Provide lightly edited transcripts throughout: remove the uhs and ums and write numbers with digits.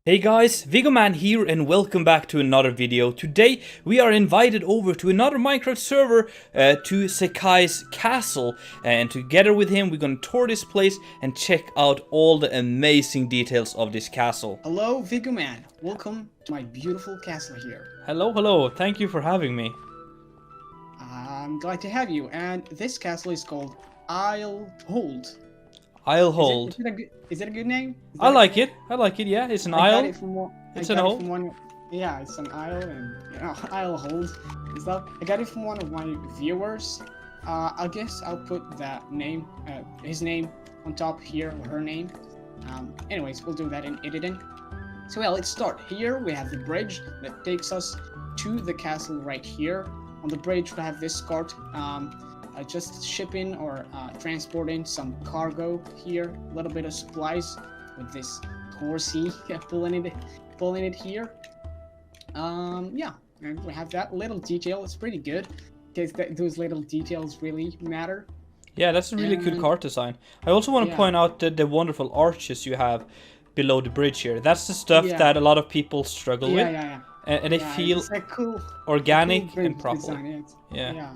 Hey guys, Viggoman here and welcome back to another video. Today we are invited over to another Minecraft server to Sekai's castle, and together with him we're gonna tour this place and check out all the amazing details of this castle. Hello, Viggoman. Welcome to my beautiful castle here. Hello, thank you for having me. I'm glad to have you. And this castle is called Isle Hold. I'll hold. Is it a good name? I like it, yeah, it's an isle. It's an isle. Yeah, it's an isle and Isle Hold and stuff. I got it from one of my viewers. I guess I'll put that name, his name on top here, or her name. Anyways, we'll do that in editing. So yeah, let's start. Here we have the bridge that takes us to the castle right here. On the bridge we have this cart, just shipping or transporting some cargo here. A little bit of supplies with this horsey pulling it here. Yeah, and we have that little detail. It's pretty good because those little details really matter. Yeah, that's a really cool cart design. I also want to point out the wonderful arches you have below the bridge here. That's the stuff that a lot of people struggle with. And they feel it's a cool, organic cool and proper. Design. Yeah.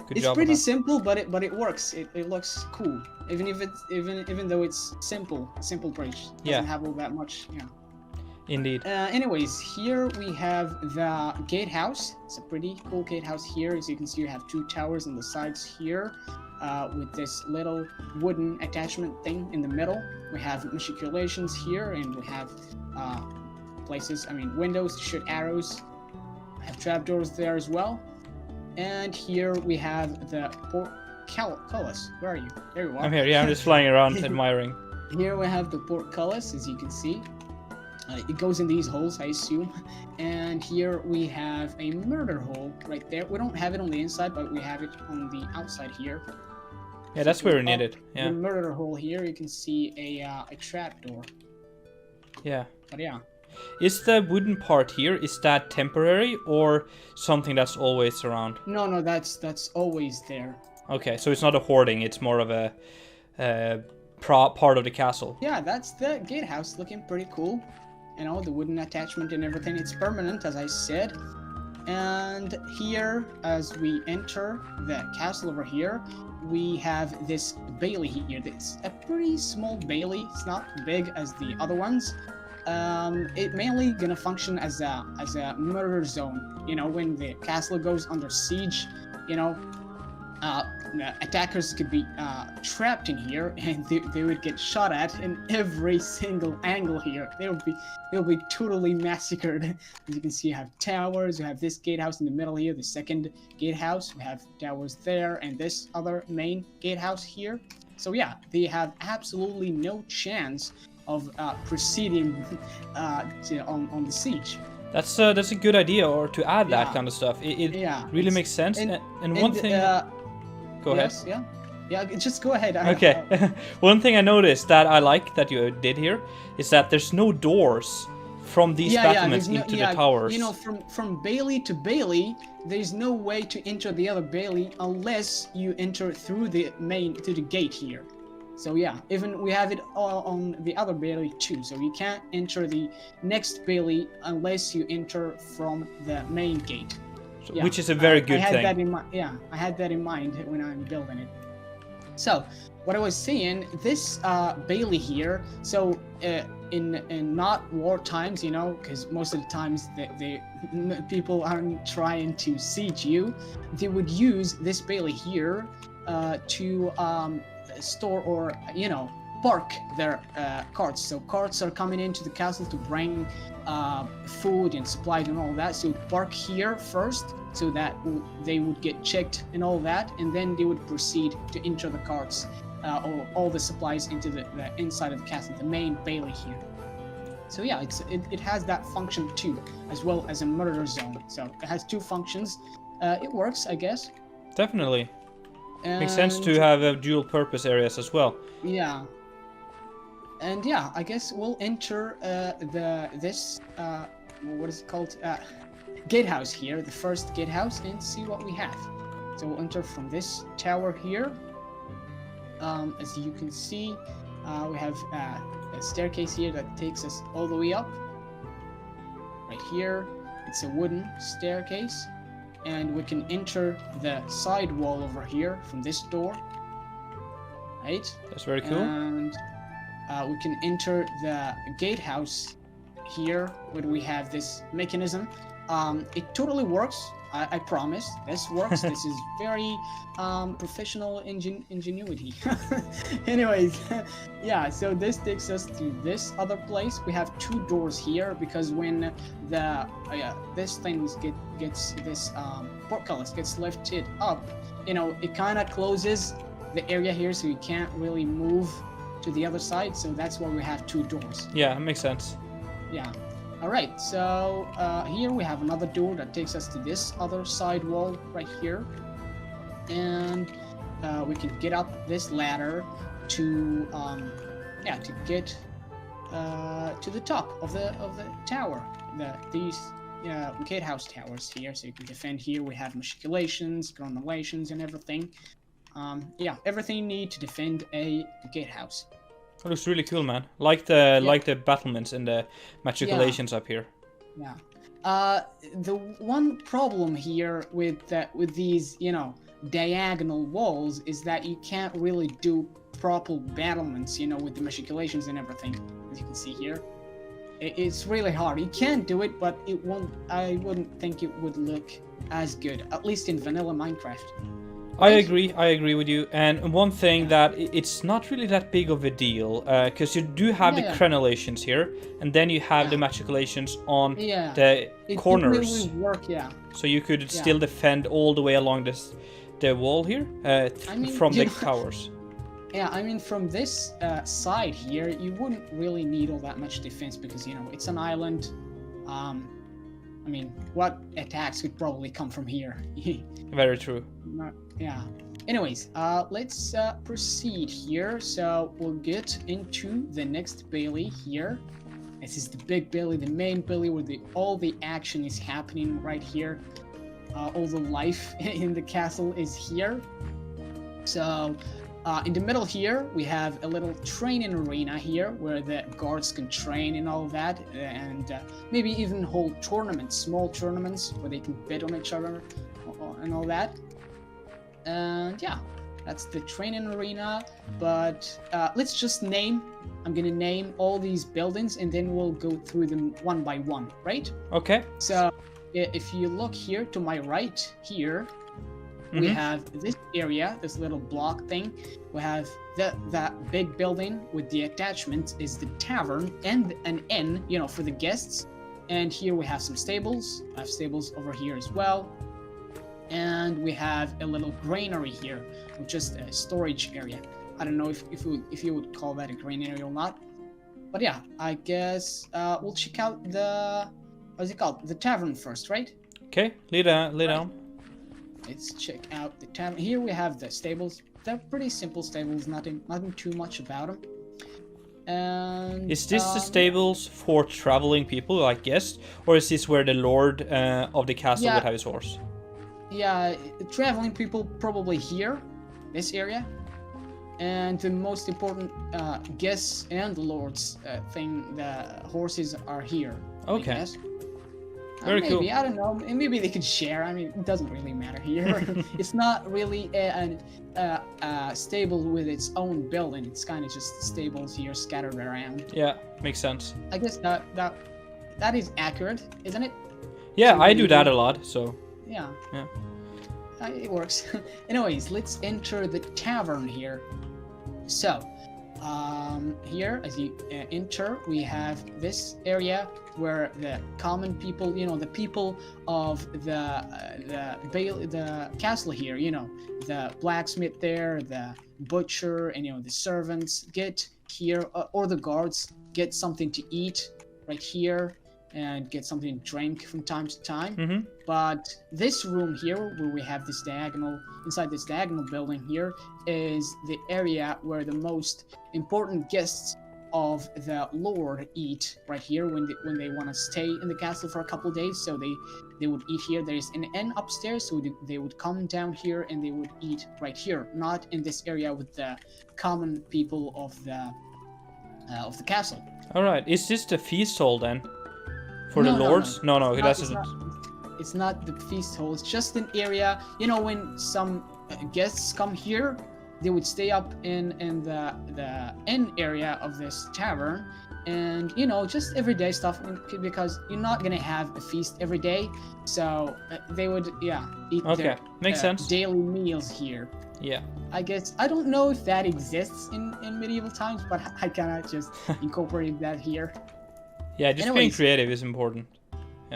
Good It's job pretty simple, but it works. It looks cool, even though it's simple bridge. Doesn't have all that much. Yeah. Indeed. Anyways, here we have the gatehouse. It's a pretty cool gatehouse here. As you can see, you have two towers on the sides here, with this little wooden attachment thing in the middle. We have matriculations here, and we have windows to shoot arrows. We have trapdoors there as well. And here we have the portcullis. Where are you? There you are. I'm here, yeah, I'm just flying around admiring. Here we have the portcullis, as you can see. It goes in these holes, I assume. And here we have a murder hole right there. We don't have it on the inside, but we have it on the outside here. Yeah, that's where we need it. Yeah. The murder hole here, you can see a trapdoor. Yeah. But yeah. Is the wooden part here, is that temporary or something that's always around? No, that's always there. Okay, so it's not a hoarding, it's more of a part of the castle. Yeah, that's the gatehouse, looking pretty cool. You know, the wooden attachment and everything, it's permanent, as I said. And here, as we enter the castle over here, we have this bailey here. It's a pretty small bailey, it's not big as the other ones. It mainly gonna function as a murder zone. You know, when the castle goes under siege, you know, attackers could be trapped in here, and they would get shot at in every single angle here. They'll be totally massacred. As you can see, you have towers. You have this gatehouse in the middle here, the second gatehouse. We have towers there, and this other main gatehouse here. So yeah, they have absolutely no chance of proceeding on the siege. That's a good idea, or to add that kind of stuff. It really makes sense. And one thing. Go ahead. Yeah. Just go ahead. Okay. One thing I noticed that I like that you did here is that there's no doors from these battlements into the towers. You know, from bailey to bailey, there's no way to enter the other bailey unless you enter through the gate here. So yeah, even we have it all on the other bailey too. So you can't enter the next bailey unless you enter from the main gate. So, yeah, which is a very good thing. I had that in mind when I'm building it. So what I was saying, this bailey here. So in not war times, you know, because most of the times the people aren't trying to siege you, they would use this bailey here to store or, you know, park their carts. So carts are coming into the castle to bring food and supplies and all that. So park here first, so that they would get checked and all that, and then they would proceed to enter the carts or all the supplies into the inside of the castle, the main bailey here. So yeah, it has that function too, as well as a murder zone. So it has two functions. It works, I guess. Definitely. Makes sense to have dual purpose areas as well. Yeah. And yeah, I guess we'll enter this what is it called? Gatehouse here, the first gatehouse, and see what we have. So we'll enter from this tower here. As you can see, we have a staircase here that takes us all the way up. right here. It's a wooden staircase, and we can enter the side wall over here from this door. Right? That's very cool. And we can enter the gatehouse here, where we have this mechanism. It totally works. I promise. This works. This is very professional ingenuity. Anyways, yeah. So this takes us to this other place. We have two doors here because when the this thing gets this portcullis gets lifted up, it kind of closes the area here, so you can't really move to the other side. So that's why we have two doors. Yeah, it makes sense. Yeah. All right, so here we have another door that takes us to this other side wall right here, and we can get up this ladder to get to the top of the tower. These gatehouse towers here, so you can defend here. We have machicolations, granulations, and everything. Everything you need to defend a gatehouse. It looks really cool, man. Like the battlements and the machicolations up here. Yeah. The one problem here with these, diagonal walls is that you can't really do proper battlements, with the machicolations and everything, as you can see here. It's really hard. You can do it, but it won't. I wouldn't think it would look as good, at least in vanilla Minecraft. I agree with you. And one thing that it's not really that big of a deal, because you do have the crenellations here, and then you have the machicolations on the corners. It really work, yeah. So you could still defend all the way along the wall here from the towers. Yeah, I mean, from this side here, you wouldn't really need all that much defense because, it's an island. I mean, what attacks could probably come from here? Very true. Yeah. Anyways, let's proceed here. So we'll get into the next bailey here. This is the big bailey, the main bailey where all the action is happening right here. All the life in the castle is here. So in the middle here, we have a little training arena here where the guards can train and all that, and maybe even hold tournaments, small tournaments where they can bet on each other and all that. And yeah, that's the training arena. But let's just I'm gonna name all these buildings and then we'll go through them one by one, right? Okay. So if you look here to my right here, we have this area, this little block thing. We have that big building with the attachment is the tavern and an inn, for the guests. And here we have some stables. I have stables over here as well. And we have a little granary here, which is a storage area. I don't know if you would call that a granary or not. But yeah, I guess we'll check out what's it called? The tavern first, right? Okay, lay down. Let's check out the tavern. Here we have the stables. They're pretty simple stables, nothing too much about them. And is this the stables for traveling people, like guests, or is this where the lord of the castle would have his horse? Yeah, traveling people probably here, this area. And the most important guests and lords thing, the horses are here. Okay. Very maybe, cool. I don't know. Maybe they could share. I mean, it doesn't really matter here. It's not really a stable with its own building. It's kind of just stables here scattered around. Yeah, makes sense. I guess that is accurate, isn't it? Yeah, I do that a lot. So. Yeah. Yeah. It works. Anyways, let's enter the tavern here. So, here, as you enter, we have this area where the common people, the people of the castle here, the blacksmith there, the butcher, and the servants get here, or the guards get something to eat right here and get something to drink from time to time. But this room here, where we have this diagonal, inside this diagonal building here, is the area where the most important guests of the lord eat right here when they want to stay in the castle for a couple of days. So they would eat here. There is an inn upstairs, so they would come down here and they would eat right here, not in this area with the common people of the castle. All right, is this the feast hall then? For the lords? No, It's that's it's not the feast hall. It's just an area. You know, when some guests come here, they would stay up in the inn area of this tavern, and you know, just everyday stuff, because you're not gonna have a feast every day, so they would eat their makes sense. daily meals here. Yeah. I guess I don't know if that exists in medieval times, but I cannot just incorporate that here. Yeah, just being creative is important.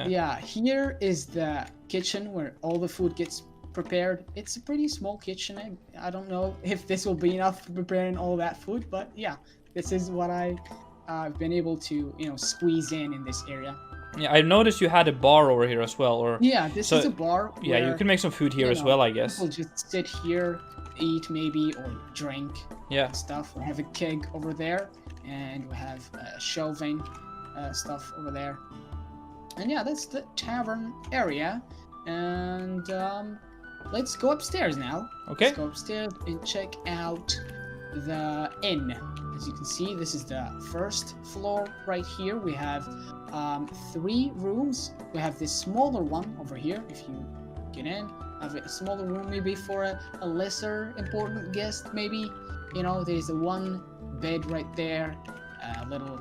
Yeah, here is the kitchen where all the food gets prepared. It's a pretty small kitchen. I don't know if this will be enough for preparing all that food, but yeah, this is what I've been able to, you know, squeeze in this area. Yeah, I noticed you had a bar over here as well, or yeah, this is a bar. Yeah, you can make some food here as well, I guess. People just sit here, eat maybe, or drink. Yeah. Stuff. We have a keg over there, and we have shelving stuff over there. And yeah, that's the tavern area. And let's go upstairs now. Okay. Let's go upstairs and check out the inn. As you can see, this is the first floor right here. We have 3 rooms. We have this smaller one over here. If you get in, I have a smaller room maybe for a lesser important guest, maybe. You know, there's a 1 bed right there, a little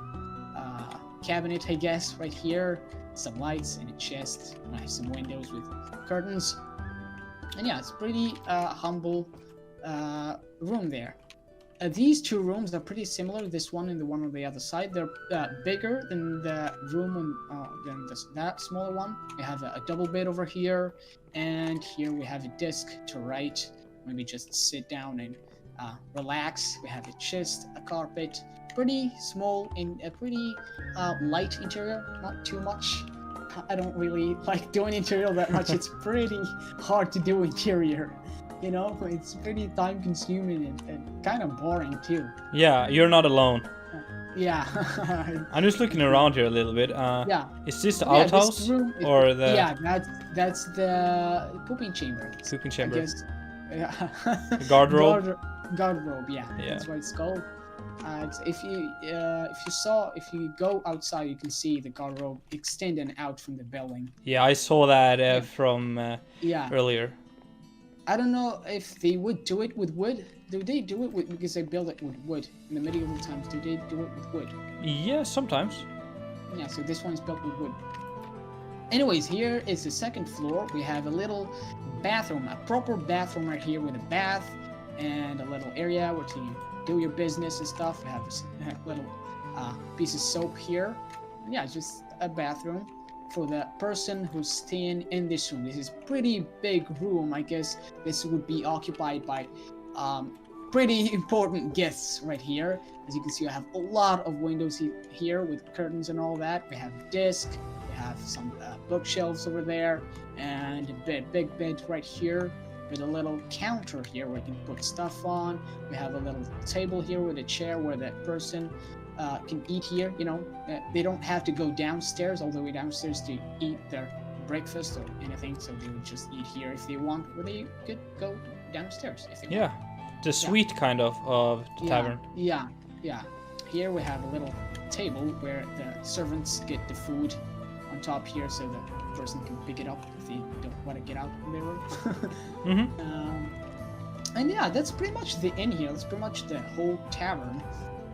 cabinet, I guess, right here. Some lights and a chest. I have some windows with curtains. And yeah, it's pretty humble room there. These 2 rooms are pretty similar. This one and the one on the other side. They're bigger than the room than that smaller one. We have a double bed over here, and here we have a desk to write. Maybe just sit down and relax. We have a chest, a carpet. Pretty small and a pretty light interior. Not too much. I don't really like doing interior that much. It's pretty hard to do interior. You know, it's pretty time consuming and kind of boring too. Yeah, you're not alone. Yeah. I'm just looking around here a little bit. Yeah. Is this the outhouse or the? Yeah, that's the pooping chamber. Pooping chamber. I guess. Yeah. Guardrobe. Guardrobe. Yeah. That's what it's called. If you go outside, you can see the guardrobe extending out from the building. Yeah, I saw that from earlier. I don't know if they would do it with wood. Do they do it with, because they build it with wood in the medieval times? Do they do it with wood? Yeah, sometimes. Yeah, so this one's built with wood. Anyways, here is the second floor. We have a little bathroom, a proper bathroom right here with a bath and a little area where you do your business and stuff. We have a little piece of soap here. And yeah, just a bathroom for the person who's staying in this room. This is pretty big room. I guess this would be occupied by pretty important guests right here. As you can see, I have a lot of windows here with curtains and all that. We have a desk, we have some bookshelves over there, and a big bed right here with a little counter here where you can put stuff on. We have a little table here with a chair where that person can eat here. You know, they don't have to go downstairs all the way downstairs to eat their breakfast or anything, so they would just eat here if they want, or they could go downstairs if they want. The suite kind of the tavern. Yeah. Here we have a little table where the servants get the food on top here, so the person can pick it up if they don't want to get out of their room. And yeah, that's pretty much the inn here. That's pretty much the whole tavern.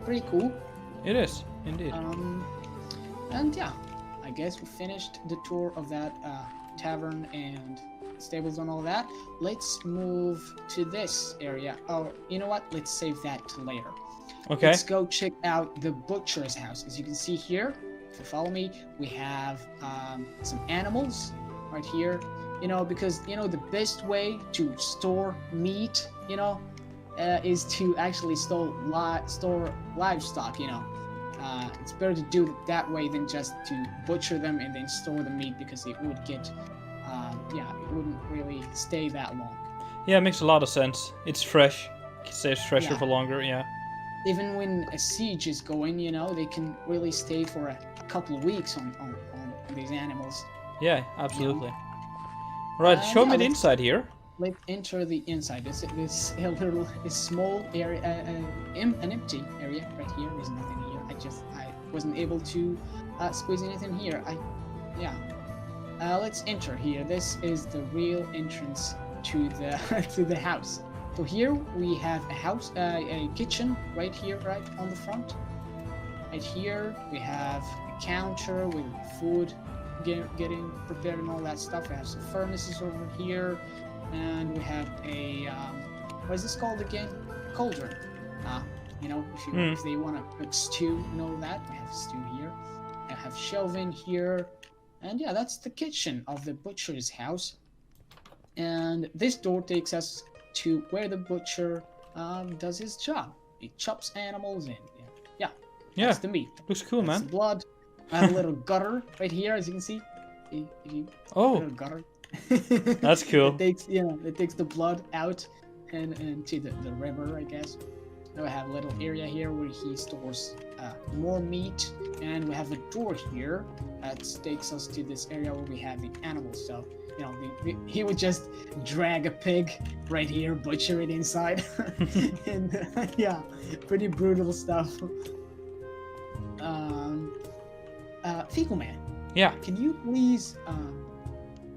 Pretty cool. It is, indeed. And yeah, I guess we finished the tour of that tavern and stables and all that. Let's move to this area. Oh, you know what? Let's save that to later. Okay. Let's go check out the butcher's house. As you can see here, if you follow me, we have some animals right here. You know, because, you know, the best way to store meat, you know, is to actually store livestock, you know. It's better to do it that way than just to butcher them and then store the meat, because it would get, it wouldn't really stay that long. Yeah, it makes a lot of sense. It's fresh. It stays fresher for longer, Even when a siege is going, you know, they can really stay for a couple of weeks on these animals. Yeah, absolutely. Right, show me the inside here. Let's enter the inside. This a small area, an empty area right here. There's nothing here. I wasn't able to squeeze anything here. I yeah. Let's enter here. This is the real entrance to the to the house. So here we have a kitchen right here, right on the front. Right here we have a counter with food getting prepared and all that stuff. We have some furnaces over here, and we have a what is this called again? A cauldron. If they want to cook stew and all that, we have stew here. I have shelving here. And yeah, that's the kitchen of the butcher's house. And this door takes us to where the butcher does his job. He chops animals and yeah, that's the meat. Looks cool, that's man. The blood. I have a little gutter right here, as you can see. A little gutter. That's cool. It takes the blood out and to the river, I guess. Now we have a little area here where he stores more meat, and we have a door here that takes us to this area where we have the animals. So, he would just drag a pig right here, butcher it inside, and pretty brutal stuff. Viggoman. Yeah. Can you please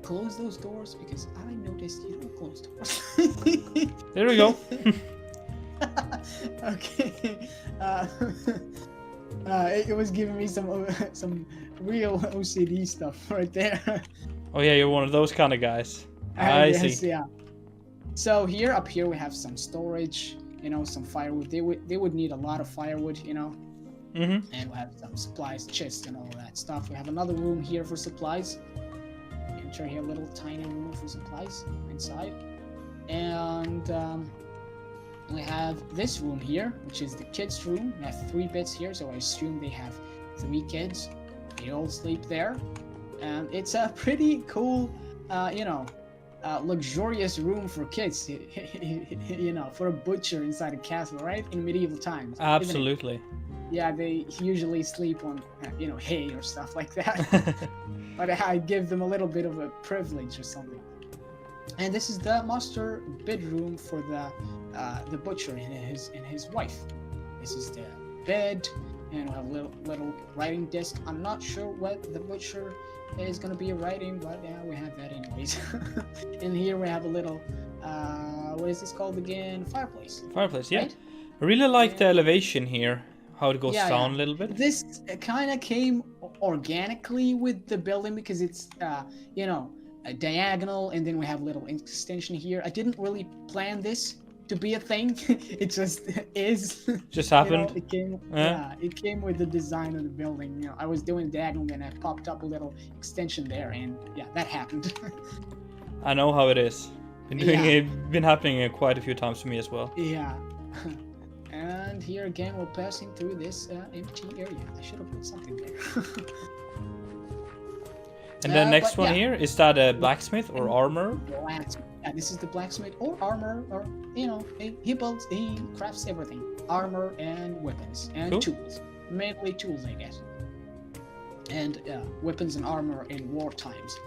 close those doors, because I noticed you don't close doors. There we go. Okay. It was giving me some real OCD stuff right there. Oh yeah, you're one of those kind of guys. I see. Yeah. So up here we have some storage, some firewood. They would need a lot of firewood, Mm-hmm. And we have some supplies, chests, and all that stuff. We have another room here for supplies. Enter here, a little tiny room for supplies inside, and we have this room here, which is the kids' room. We have 3 beds here, so I assume they have 3 kids. They all sleep there. And it's a pretty cool, luxurious room for kids, for a butcher inside a castle, right? In medieval times. Absolutely. Yeah, they usually sleep on, hay or stuff like that. But I give them a little bit of a privilege or something. And this is the master bedroom for the butcher and his wife. This is the bed, and we have a little writing desk. I'm not sure what the butcher is gonna be writing, but yeah, we have that anyways. And here we have a little what is this called again? Fireplace. Fireplace, yeah. Right? I really like the elevation here. How it goes down a little bit. This kind of came organically with the building, because it's a diagonal, and then we have a little extension here. I didn't really plan this to be a thing. It just is. Just happened. It came with the design of the building. I was doing diagonal, and I popped up a little extension there, and that happened. I know how it is. Been happening quite a few times to me as well. Yeah. And here again, we're passing through this empty area. I should have put something there. And the next one here, is that a blacksmith or armor? Blacksmith. Yeah, this is the blacksmith or armor, or he crafts everything. Armor and weapons and tools. Mainly tools, I guess. And weapons and armor in war times.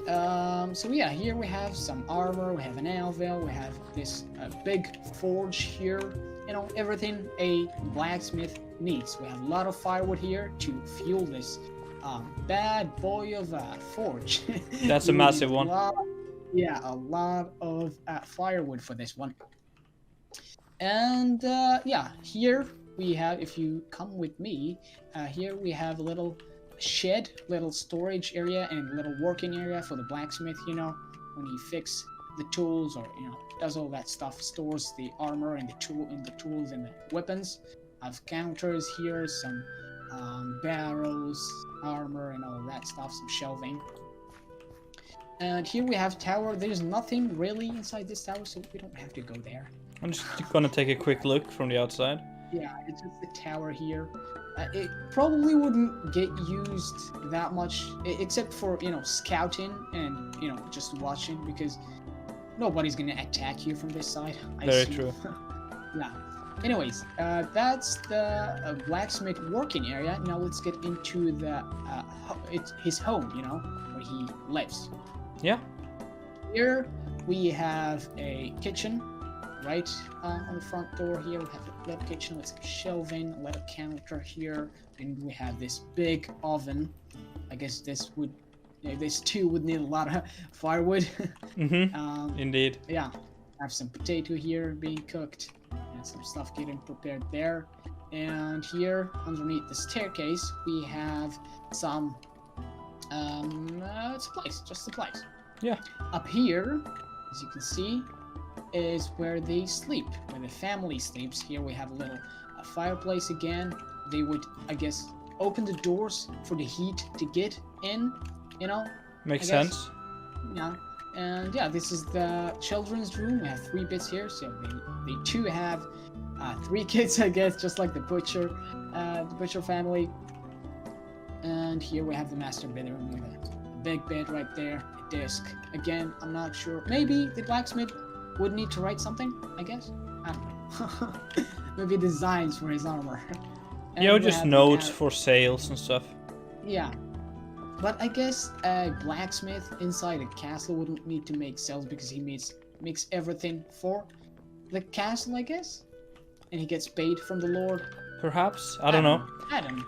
Here we have some armor, we have an anvil, we have this big forge here. Everything a blacksmith needs. We have a lot of firewood here to fuel this bad boy of a forge. That's a massive one. A lot of firewood for this one. And here we have, if you come with me, here we have a little shed, little storage area, and little working area for the blacksmith, when he fixes the tools, or does all that stuff, stores the armor and the tools and the weapons. I have counters here, some barrels, armor, and all that stuff, some shelving. And here we have tower. There's nothing really inside this tower, so we don't have to go there. I'm just gonna take a quick look from the outside. Yeah, it's just the tower here. It probably wouldn't get used that much, except for, scouting and, just watching, because nobody's gonna attack you from this side. Very true. Yeah. Anyways, that's the blacksmith working area. Now let's get into it's his home, where he lives. Yeah. Here we have a kitchen. right on the front door here. We have a little kitchen with some shelving, a little counter here, and we have this big oven. I guess this too would need a lot of firewood. Indeed. Yeah, I have some potato here being cooked, and some stuff getting prepared there. And here, underneath the staircase, we have some supplies, just supplies. Yeah. Up here, as you can see, is where they sleep, where the family sleeps. Here we have a little fireplace again. They would, I guess, open the doors for the heat to get in, you know? Makes sense. Yeah. And yeah, this is the children's room. We have 3 beds here, so they too have 3 kids, I guess, just like the butcher family. And here we have the master bedroom with a big bed right there, a desk. Again, I'm not sure. Maybe the blacksmith would need to write something, I guess. I don't know. Maybe designs for his armor. And Yeah, or just notes for sales and stuff. Yeah. But I guess a blacksmith inside a castle wouldn't need to make cells because he makes everything for the castle, I guess. And he gets paid from the lord. Perhaps? I don't know. I don't know.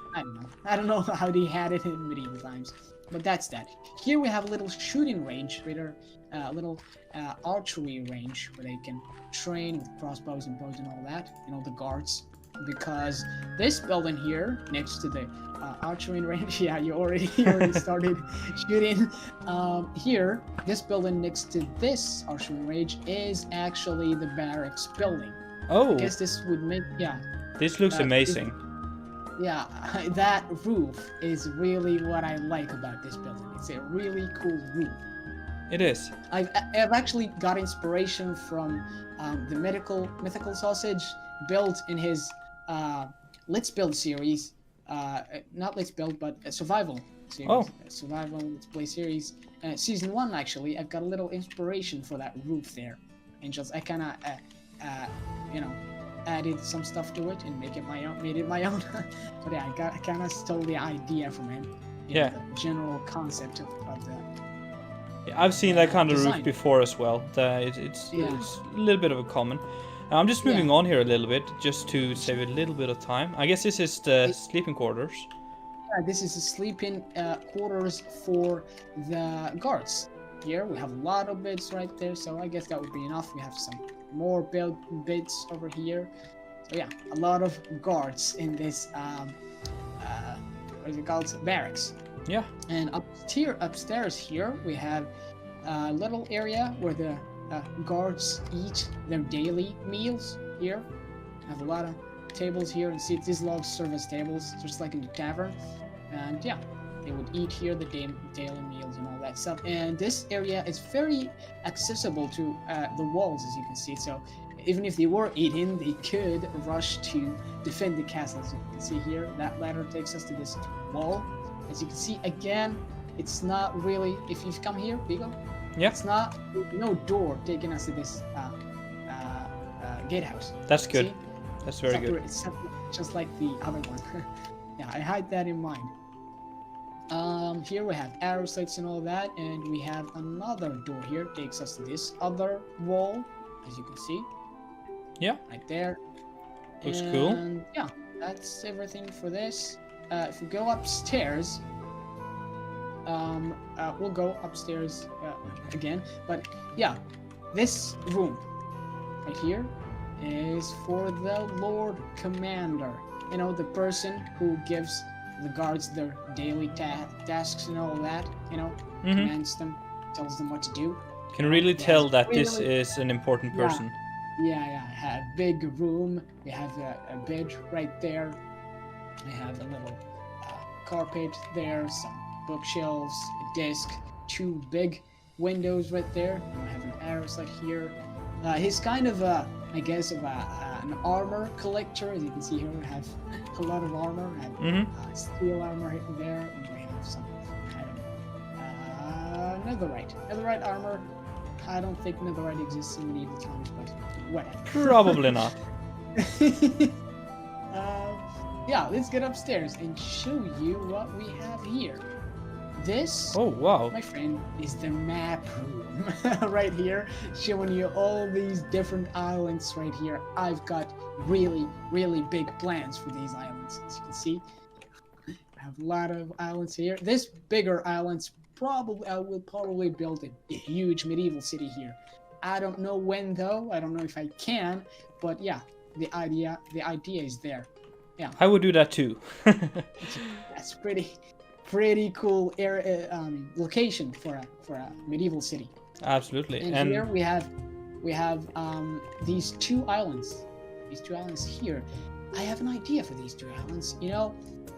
I don't know how they had it in medieval times. But that's that. Here we have a little shooting range, a little archery range where they can train with crossbows and bows and all that. You know, the guards. Because this building here, next to the archery range, yeah, you already started shooting. Here, this building next to this archery range is actually the barracks building. Oh. I guess this would make, yeah. This looks amazing. Yeah, that roof is really what I like about this building. It's a really cool roof. It is. I've actually got inspiration from the mythical sausage built in his Let's Build series. Not Let's Build, but Survival series. Oh. Survival Let's Play series. Season 1, actually, I've got a little inspiration for that roof there. And just, I kind of, added some stuff to it and made it my own. But yeah, I kind of stole the idea from him. Yeah. The general concept of the... Yeah, I've seen that kind of design. roof before as well. It's a little bit of a common. I'm just moving on here a little bit, just to save a little bit of time. I guess this is the sleeping quarters. Yeah, this is the sleeping quarters for the guards. Here we have a lot of beds right there, so I guess that would be enough. We have some more beds over here. So yeah, a lot of guards in this what is it called? Barracks. Yeah. And upstairs here we have a little area where the guards eat their daily meals. Here I have a lot of tables here and seats. These logs serve as tables, just like in the tavern. And yeah, they would eat here the daily meals and all that stuff. And this area is very accessible to the walls, as you can see. So even if they were eating, they could rush to defend the castle. As you can see here, that ladder takes us to this wall. As you can see, again, it's not really, if you've come here, Viggo, yeah, it's not, no door taking us to this gatehouse. That's good. See? That's very good. It's just like the other one. Yeah, I had that in mind. Here we have arrow slits and all that, and we have another door here, takes us to this other wall, as you can see. Yeah. Right there. Looks cool. And yeah, that's everything for this. If we go upstairs, we'll go upstairs again. But yeah, this room right here is for the Lord Commander. You know, the person who gives the guards their daily tasks and all that. You know, commands them, tells them what to do. Can really tell that this is an important person. Yeah, I have a big room. We have a bed right there. We have a little carpet there, some bookshelves, a desk, 2 big windows right there. And we have an arrow slot here. He's kind of I guess an armor collector. As you can see here, we have a lot of armor. We have steel armor right there, and we have some netherite armor. I don't think netherite exists in medieval times, but whatever. Probably not. Yeah, let's get upstairs and show you what we have here. this, Oh, wow. my friend, is the map room right here, showing you all these different islands right here. I've got really, really big plans for these islands, as you can see. I have a lot of islands here. This bigger islands, probably I will probably build a huge medieval city here. I don't know when though. I don't know if I can, but yeah, the idea is there. Yeah, I would do that too. that's pretty cool area, location for a medieval city. Absolutely. And here we have these two islands. These two islands here. I have an idea for these two islands. You know,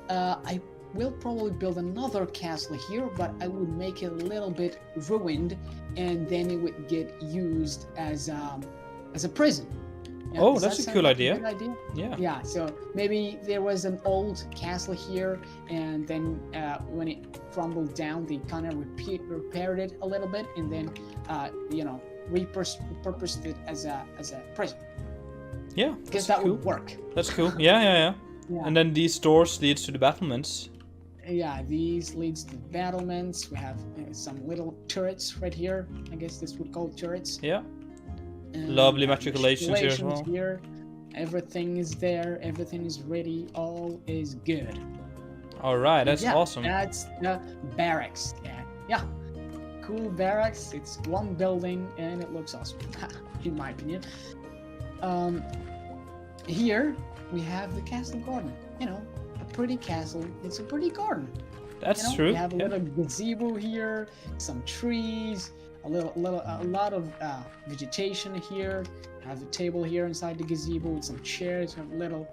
I will probably build another castle here, but I would make it a little bit ruined, and then it would get used as a prison. Yeah, oh, that's a cool idea. Good idea. Yeah. Yeah. So maybe there was an old castle here, and then when it crumbled down, they kind of repaired it a little bit, and then you know, repurposed it as a prison. Yeah. Because that would work. That's cool. Yeah. Yeah. And then these doors leads to the battlements. Yeah, these leads to battlements. We have some little turrets right here. I guess this would call turrets. Yeah. And Lovely matriculations here as well. Here. Everything is there. Everything is ready. All is good. All right, that's awesome. That's the barracks. Yeah. Cool barracks. It's one building and it looks awesome, in my opinion. Here we have the castle garden. You know, a pretty castle. It's a pretty garden. That's true. We have a little gazebo here, some trees, a lot of vegetation here. I have a table here inside the gazebo with some chairs. We have a little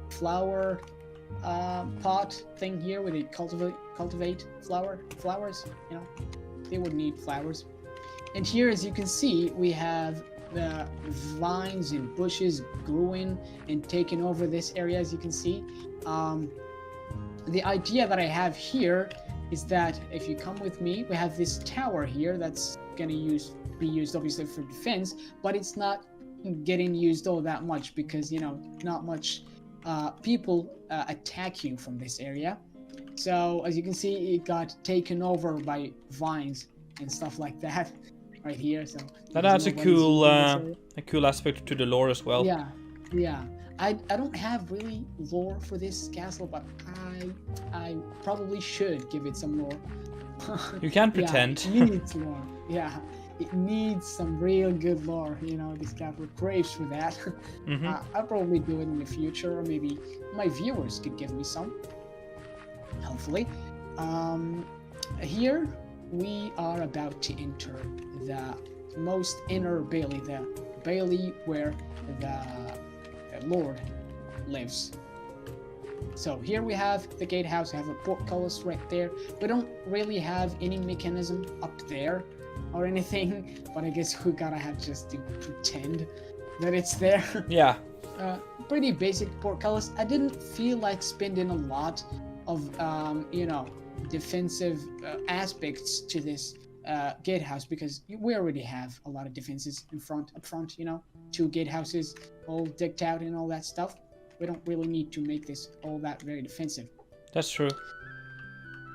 flower pot thing here where they cultivate flowers. You know, they would need flowers. And here, as you can see, we have the vines and bushes growing and taking over this area, as you can see. The idea that I have here is that if you come with me, we have this tower here that's gonna be used obviously for defense, but it's not getting used all that much because, you know, not much people attack you from this area. So as you can see, it got taken over by vines and stuff like that right here. So that adds a cool aspect to the lore as well. Yeah. I don't have really lore for this castle, but I probably should give it some lore. You can pretend. Yeah, it needs lore. Yeah, it needs some real good lore. You know, this castle craves for that. Mm-hmm. I'll probably do it in the future, or maybe my viewers could give me some. Hopefully. Here we are about to enter the most inner bailey, the bailey where the Lord lives. So here we have the gatehouse. We have a portcullis right there. We don't really have any mechanism up there or anything, but I guess we gotta have just to pretend that it's there. Yeah. Pretty basic portcullis. I didn't feel like spending a lot of you know, defensive aspects to this gatehouse because we already have a lot of defenses up front, you know, 2 gatehouses all decked out and all that stuff. We don't really need to make this all that very defensive. That's true.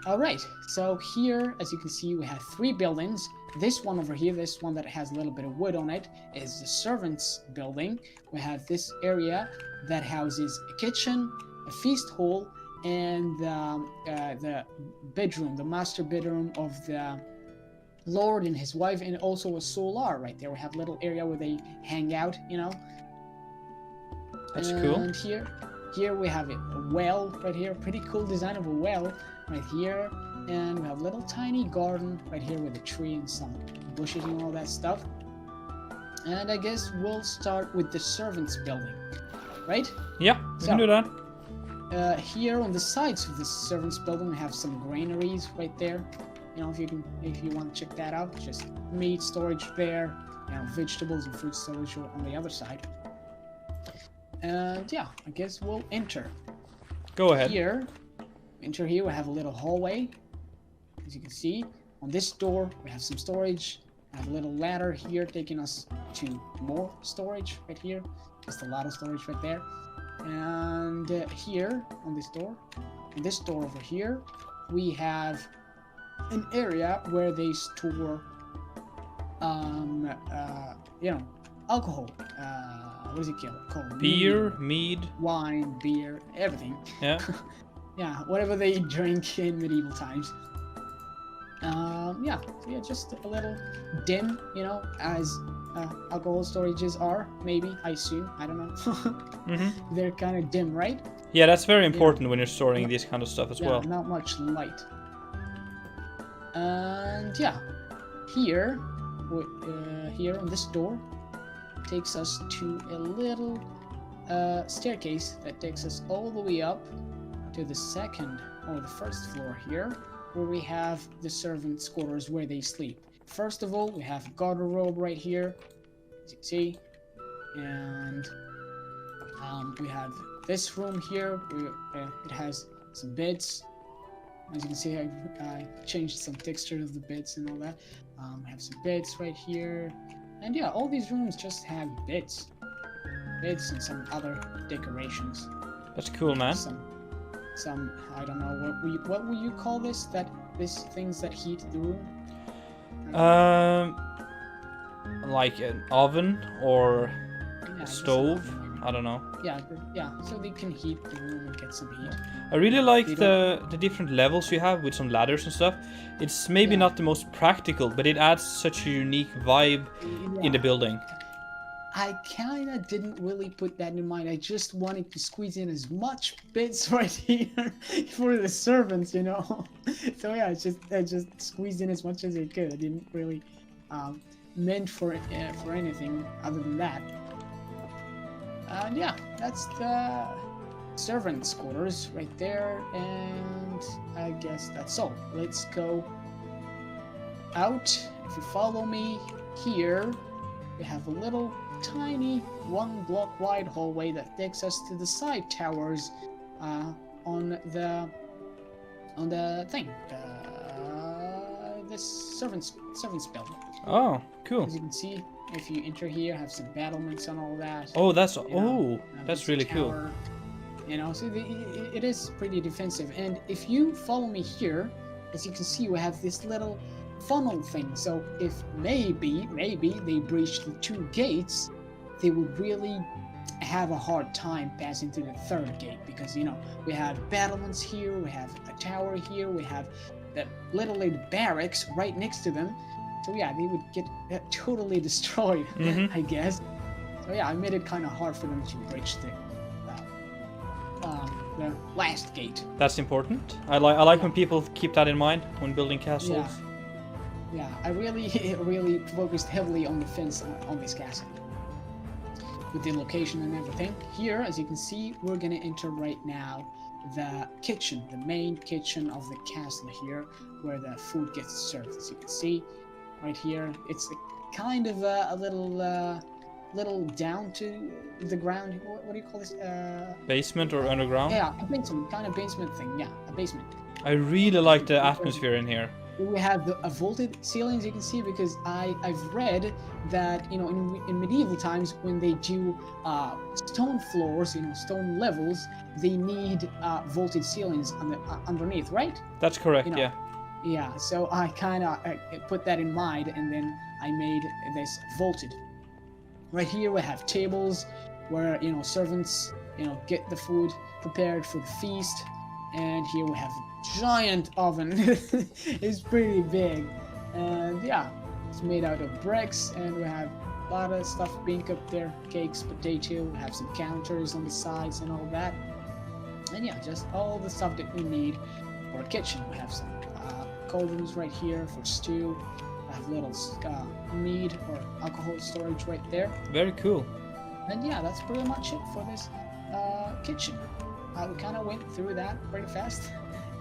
All right, so here, as you can see, we have 3 buildings. This one over here, this one that has a little bit of wood on it, is the servants' building. We have this area that houses a kitchen, a feast hall, and the bedroom, the master bedroom of the Lord and his wife, and also a solar right there. We have a little area where they hang out, you know. That's cool. And here we have a well right here. Pretty cool design of a well right here. And we have a little tiny garden right here with a tree and some bushes and all that stuff. And I guess we'll start with the servants building, right? Yeah, we can do that. Here on the sides of the servants building, we have some granaries right there. You know, if you want to check that out, just meat storage there, you know, vegetables and fruit storage on the other side. And yeah, I guess we'll enter. Go ahead. Enter here, we have a little hallway. As you can see, on this door, we have some storage. I have a little ladder here taking us to more storage right here. Just a lot of storage right there. And here, on this door over here, we have an area where they store, you know, alcohol. What is it called? Beer, mead, wine, beer, everything. yeah. Yeah, whatever they drink in medieval times. Yeah, so yeah, just a little dim, you know, as alcohol storages are, maybe, I assume, I don't know. They're kind of dim, right? Yeah, that's very important when you're storing this kind of stuff as well. Not much light. And yeah, here on this door takes us to a little staircase that takes us all the way up to the second or the first floor here, where we have the servants' quarters where they sleep. First of all, we have a garderobe right here, as you can see, and we have this room here. It has some beds. As you can see, I changed some texture of the beds and all that. We have some beds right here, and yeah, all these rooms just have beds and some other decorations. That's cool, man. Some I don't know what will you call this? These things that heat the room? Like an oven or a stove. I don't know. Yeah. So they can heat the room and get some heat. I really like the different levels you have with some ladders and stuff. It's maybe not the most practical, but it adds such a unique vibe in the building. I kind of didn't really put that in mind. I just wanted to squeeze in as much bits right here for the servants, you know. So yeah, I just squeezed in as much as I could. I didn't really meant for anything other than that. And yeah, that's the servants' quarters right there, and I guess that's all. Let's go out. If you follow me here, we have a little tiny 1 block wide hallway that takes us to the side towers on the thing, this servants building. Oh, cool. As you can see, if you enter here, have some battlements and all that. Oh, that's that's really tower, cool. You know, so it is pretty defensive. And if you follow me here, as you can see, we have this little funnel thing. So if maybe they breach the 2 gates, they would really have a hard time passing to the 3rd gate, because you know we have battlements here, we have a tower here, we have literally the barracks right next to them. So yeah, they would get totally destroyed, I guess. So yeah, I made it kind of hard for them to breach the last gate. That's important. I like when people keep that in mind when building castles. Yeah, I really focused heavily on defense on this castle, with the location and everything. Here, as you can see, we're gonna enter right now the kitchen, the main kitchen of the castle here, where the food gets served. As you can see, right here, it's kind of a little down to the ground. What do you call this? Basement or underground? Yeah, a basement, kind of basement thing. Yeah, a basement. I really like the atmosphere in here. We have a vaulted ceiling, as you can see, because I've read that, you know, in medieval times, when they do stone floors, you know, stone levels, they need vaulted ceilings underneath, right? That's correct, you know, yeah. Yeah, so I kind of put that in mind, and then I made this vaulted. Right here we have tables where, you know, servants, you know, get the food prepared for the feast. And here we have a giant oven. It's pretty big. And yeah, it's made out of bricks, and we have a lot of stuff being up there. Cakes, potato, we have some counters on the sides and all that. And yeah, just all the stuff that we need for a kitchen. We have some cauldrons right here for stew. I have little mead or alcohol storage right there. Very cool. And yeah, that's pretty much it for this kitchen. We kind of went through that pretty fast.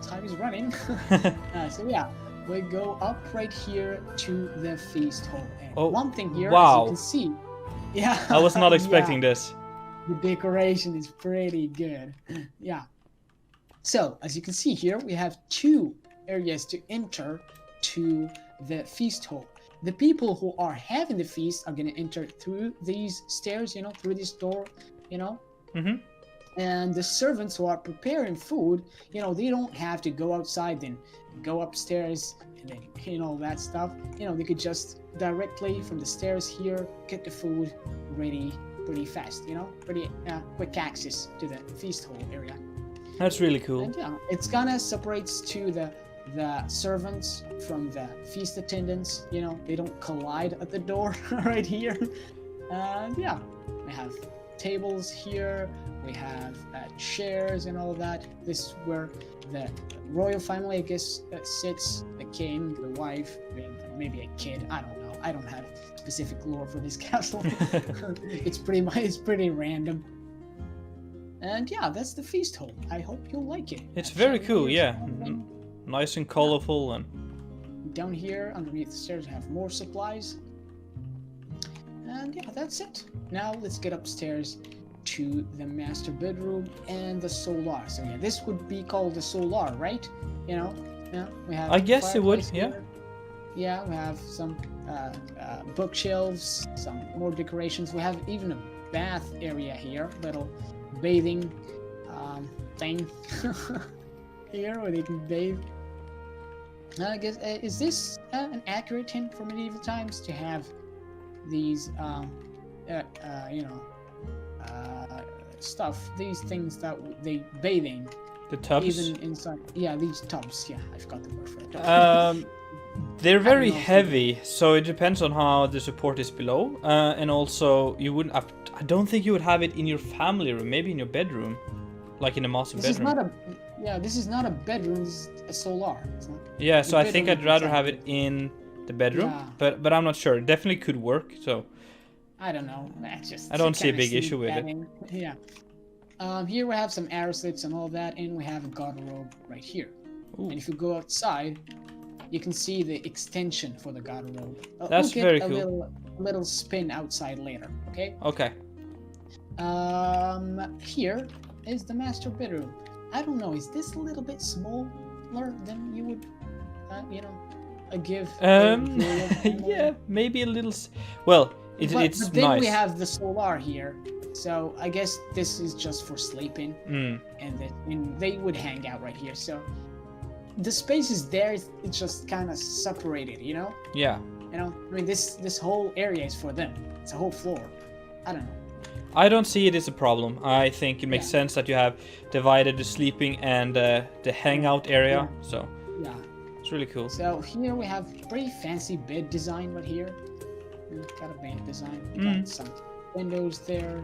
Time is running. So yeah, we go up right here to the feast hall. And one thing here, as you can see, yeah, I was not expecting this. The decoration is pretty good. Yeah. So as you can see here, we have 2 areas to enter to the feast hall. The people who are having the feast are going to enter through these stairs, you know, through this door, you know. And the servants who are preparing food, they don't have to go outside and go upstairs and then, all that stuff. They could just directly from the stairs here get the food ready pretty fast, pretty quick access to the feast hall area. That's really cool. And yeah, it's kind of separates to the servants from the feast attendants. They don't collide at the door right here. And yeah, we have tables here. We have chairs and all that. This is where the royal family, I guess, sits. The king, the wife, maybe a kid. I don't know. I don't have specific lore for this castle. It's pretty random. And yeah, that's the feast hall. I hope you'll like it. It's very cool, yeah. Nice and colorful. And down here underneath the stairs, I have more supplies. And yeah, that's it. Now let's get upstairs to the master bedroom and the solar. So yeah, this would be called the solar, right? Yeah, we have. I guess it would. Yeah. Here. Yeah, we have some bookshelves, some more decorations. We have even a bath area here, little bathing thing here where they can bathe. I guess is this an accurate hint for medieval times to have these stuff, these things that they bathing, the tubs, even inside. Yeah, these tubs. Yeah, I forgot the word for it. They're very heavy, so it depends on how the support is below, and also you wouldn't have, I don't think you would have it in your family room, maybe in your bedroom, like in a master bedroom. This is not a bedroom, this is a solar. Yeah, so I think I'd rather have it in the bedroom, but I'm not sure. It definitely could work, so I don't know. I don't see a big issue with it. Yeah. Here we have some arrow slits and all that, and we have a garderobe right here. Ooh. And if you go outside, you can see the extension for the garderobe. That's very cool. Little spin outside later. Okay. Okay. Here is the master bedroom. I don't know. Is this a little bit smaller than you would, give? Yeah, maybe a little. Well, it's but then nice. We have the solar here, so I guess this is just for sleeping, and they would hang out right here. So the space is there. It's just kind of separated, Yeah. I mean, this whole area is for them. It's a whole floor. I don't know. I don't see it as a problem. I think it makes sense that you have divided the sleeping and the hangout area. Yeah. So yeah, it's really cool. So here we have pretty fancy bed design right here. Got a bed design. Got some windows there,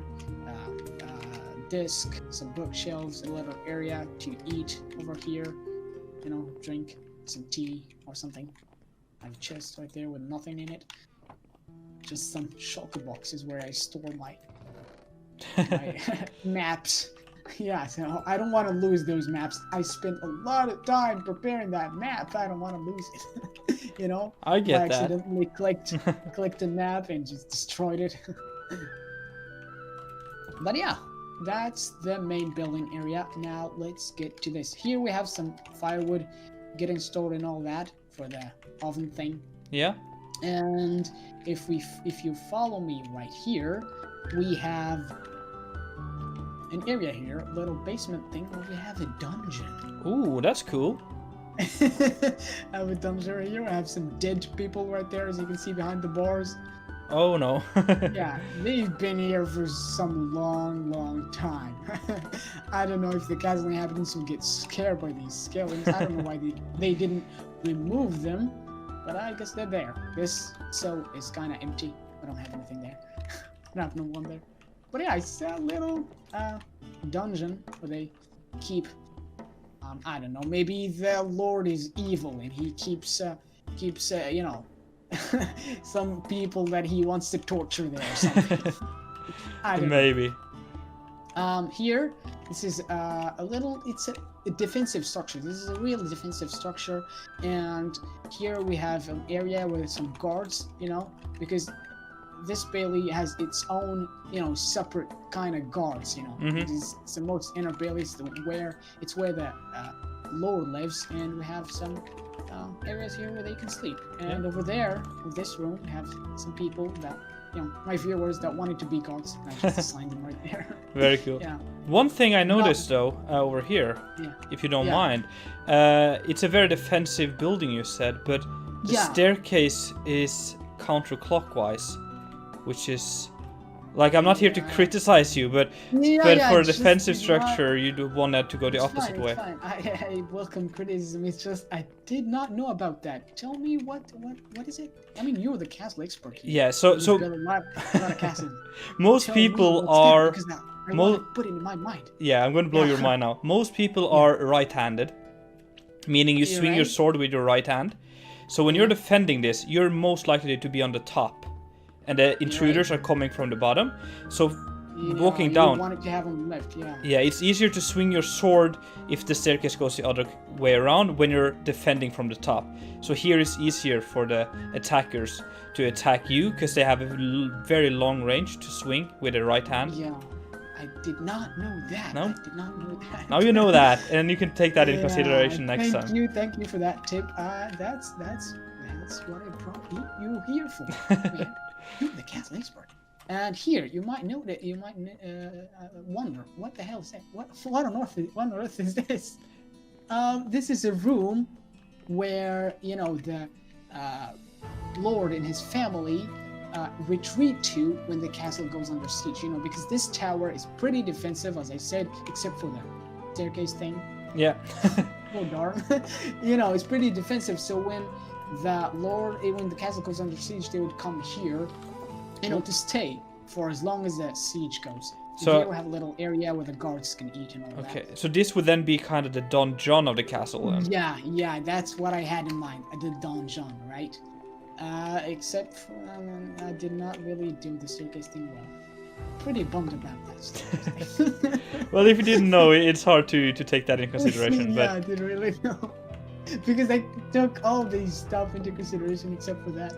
desk, some bookshelves, a little area to eat over here. Drink some tea or something. I have a chest right there with nothing in it. Just some shulker boxes where I store my maps. Yeah, so I don't want to lose those maps. I spent a lot of time preparing that map. I don't want to lose it. I get that. I accidentally clicked a map and just destroyed it. But yeah, that's the main building area. Now let's get to this. Here we have some firewood getting stored and all that for the oven thing. Yeah. And if you follow me right here, we have an area here, a little basement thing where we have a dungeon. Ooh, that's cool. I have a dungeon right here. I have some dead people right there, as you can see behind the bars. Oh no. Yeah, they've been here for some long time. I don't know if the castle inhabitants will get scared by these skeletons. I don't know why they didn't remove them, but I guess they're there. This cell is kind of empty. I don't have anything there. I don't have no one there. But yeah, it's a little dungeon where they keep, I don't know, maybe the Lord is evil and he keeps some people that he wants to torture there or something. I don't Maybe. know. Here, this is it's a defensive structure. This is a real defensive structure, and here we have an area with some guards, because this bailey has its own, separate kind of guards, It's the most inner bailey, it's where the Lord lives, and we have some areas here where they can sleep. And over there, in this room, we have some people that my viewers that wanted to be gods. I just assigned them right there. Very cool. Yeah. One thing I noticed though over here, if you don't mind, it's a very defensive building you said, but the staircase is counterclockwise, which is like I'm not here to criticize you, but for a defensive structure, you do want that to go the opposite way. Fine. I welcome criticism. It's just I did not know about that. Tell me what is it? I mean, you're the castle expert here. Yeah. So You've got a lot of castle. most Tell people me are. because now I want to put it in my mind. Yeah, I'm going to blow your mind now. Most people are right-handed, meaning you swing your sword with your right hand. So when you're defending this, you're most likely to be on the top, and the intruders are coming from the bottom. So walking down, you wanted to have them left, yeah, it's easier to swing your sword if the staircase goes the other way around when you're defending from the top. So here it's easier for the attackers to attack you because they have a very long range to swing with the right hand. Yeah. I did not know that. No? I did not know that. Now you know that, and you can take that in consideration next time. Thank you for that tip. That's what I brought you here for. Man, you're the castle expert. And here, you might know that you might wonder what the hell is that? What on earth is this? This is a room where the Lord and his family retreat to when the castle goes under siege, because this tower is pretty defensive, as I said, except for the staircase thing. Yeah. Oh darn. It's pretty defensive, so when the castle goes under siege, they would come here, to stay for as long as the siege goes. So here we have a little area where the guards can eat and all that. Okay, so this would then be kind of the donjon of the castle then? Yeah, that's what I had in mind, the donjon, right? Except for, I did not really do the staircase thing well. Pretty bummed about that staircase. Well, if you didn't know, it's hard to take that in consideration. I didn't really know. Because I took all these stuff into consideration except for that.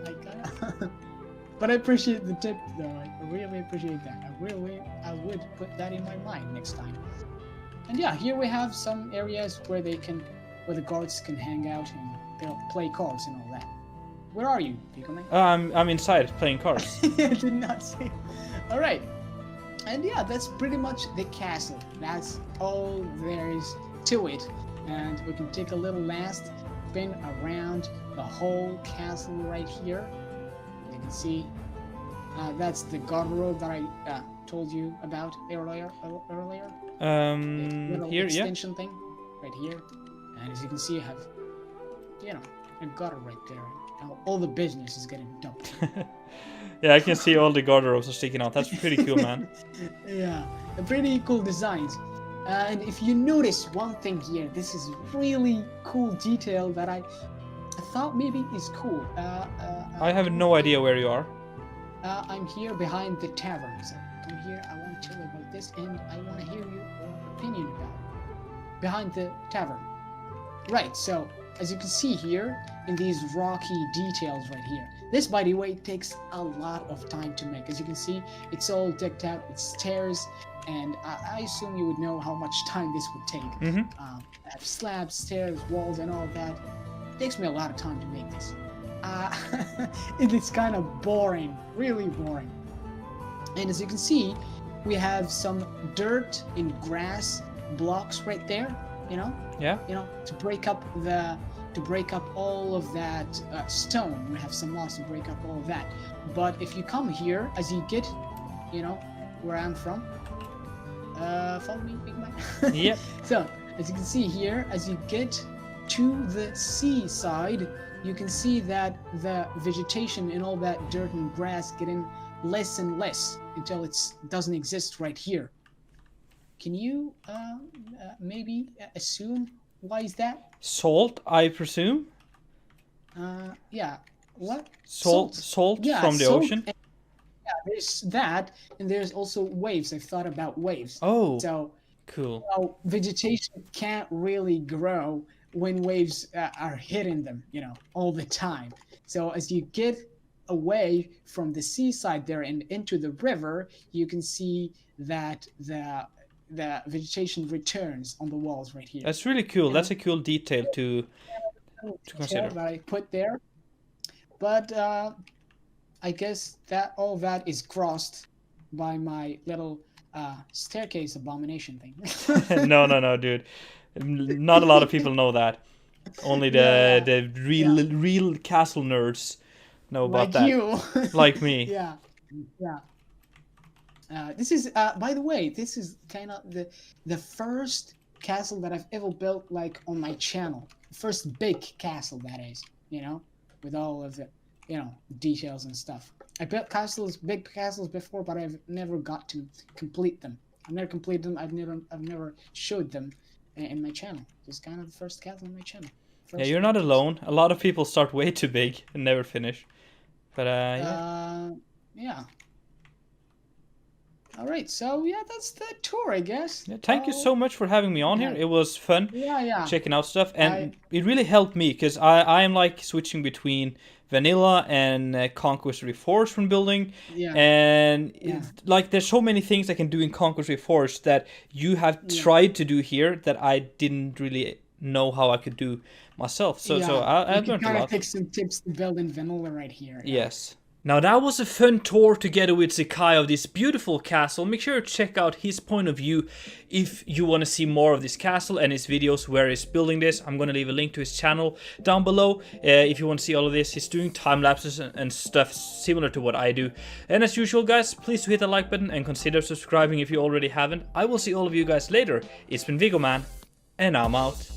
But I appreciate the tip, though. I really appreciate that. I would put that in my mind next time. And yeah, here we have some areas where the guards can hang out and play cards and all that. Where are you, Viggoman? I'm inside playing cards. I did not see. All right, and yeah, that's pretty much the castle. That's all there is to it, and we can take a little last spin around the whole castle right here. You can see that's the garderobe that I told you about earlier. Little here, extension thing right here, and as you can see, I have a gutter right there. All the business is getting dumped. Yeah, I can see all the garderobes are sticking out. That's pretty cool, man. Yeah, pretty cool designs. And if you notice one thing here, this is really cool detail that I thought maybe is cool. I have no idea where you are. I'm here behind the tavern. So come here, I want to tell you about this, and I want to hear your opinion about it. Behind the tavern. Right, so as you can see here, in these rocky details right here. This, by the way, takes a lot of time to make. As you can see, it's all decked out with stairs, and I assume you would know how much time this would take. I have slabs, stairs, walls, and all that. It takes me a lot of time to make this. It is kind of boring, really boring. And as you can see, we have some dirt and grass blocks right there, Yeah. To break up all of that stone. We have some moss to break up all of that. But if you come here, as you get, where I'm from, follow me, big man. Yep. So, as you can see here, as you get to the seaside, you can see that the vegetation and all that dirt and grass getting less and less until it doesn't exist right here. Can you maybe assume why is that? Salt, I presume. Yeah. What? Salt yeah, from the ocean. Yeah, there's that, and there's also waves. I've thought about waves. Oh. So cool. Vegetation can't really grow when waves are hitting them, all the time. So as you get away from the seaside there and into the river, you can see that the vegetation returns on the walls right here. That's really cool. That's a cool detail to consider. That I put there. But I I guess that all that is crossed by my little staircase abomination thing. No, dude. Not a lot of people know that. Only Yeah, the real castle nerds know about like that. you. Like me. Yeah, yeah. This is, by the way, this is kind of the first castle that I've ever built, like, on my channel. First big castle, that is, you know, with all of the, you know, details and stuff. I built castles, big castles before, but I've never got to complete them. I've never completed them. I've never showed them in my channel. This is kind of the first castle on my channel. Yeah, you're not alone. A lot of people start way too big and never finish. But yeah. Yeah. All right, so yeah, that's the tour, I guess. Yeah, thank you so much for having me on here. It was fun checking out stuff, and it really helped me because I am like switching between vanilla and Conquest Reforged when building, and like there's so many things I can do in Conquest Reforged that you have tried to do here that I didn't really know how I could do myself. So I've learned a lot. Take some tips to build in vanilla right here. Yes. Now that was a fun tour together with Sekai of this beautiful castle. Make sure to check out his point of view if you want to see more of this castle and his videos where he's building this. I'm going to leave a link to his channel down below if you want to see all of this. He's doing time lapses and stuff similar to what I do. And as usual, guys, please hit the like button and consider subscribing if you already haven't. I will see all of you guys later. It's been Viggoman, and I'm out.